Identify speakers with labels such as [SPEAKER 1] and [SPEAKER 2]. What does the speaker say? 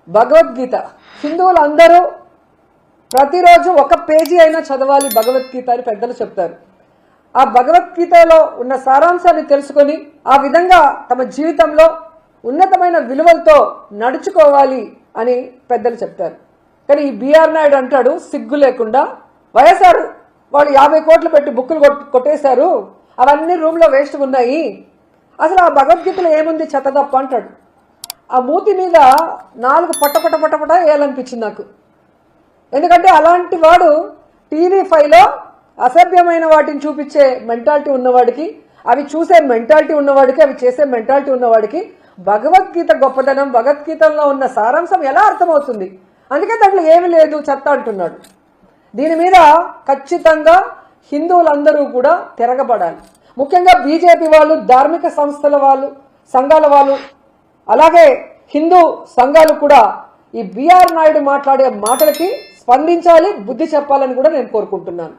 [SPEAKER 1] భగవద్గీత హిందువులందరూ ప్రతిరోజు ఒక పేజీ అయినా చదవాలి భగవద్గీత అని పెద్దలు చెప్తారు. ఆ భగవద్గీతలో ఉన్న సారాంశాన్ని తెలుసుకొని ఆ విధంగా తమ జీవితంలో ఉన్నతమైన విలువలతో నడుచుకోవాలి అని పెద్దలు చెప్తారు. కానీ ఈ బిఆర్ నాయుడు అంటాడు సిగ్గు లేకుండా, వైఎస్ఆర్ వాళ్ళు 50 కోట్లు పెట్టి బుక్కులు కొట్టేశారు, అవన్నీ రూమ్లో వేస్ట్ ఉన్నాయి, అసలు ఆ భగవద్గీతలో ఏముంది చెత్తదప్ప అంటాడు. ఆ మూతి మీద 4 పట్టపట వేయాలనిపించింది నాకు. ఎందుకంటే అలాంటి వాడు TV5లో అసభ్యమైన వాటిని చూపించే మెంటాలిటీ ఉన్నవాడికి, అవి చూసే మెంటాలిటీ ఉన్నవాడికి, అవి చేసే మెంటాలిటీ ఉన్నవాడికి భగవద్గీత గొప్పదనం, భగవద్గీతలో ఉన్న సారాంశం ఎలా అర్థమవుతుంది? అందుకే దాంట్లో ఏమీ లేదు చెత్త అంటున్నాడు. దీని మీద ఖచ్చితంగా హిందువులందరూ కూడా తిరగబడాలి. ముఖ్యంగా బీజేపీ వాళ్ళు, ధార్మిక సంస్థల వాళ్ళు, సంఘాల వాళ్ళు, అలాగే హిందూ సంఘాలు కూడా ఈ బిఆర్ నాయుడు మాట్లాడే మాటలకి స్పందించాలి, బుద్ధి చెప్పాలని కూడా నేను కోరుకుంటున్నాను.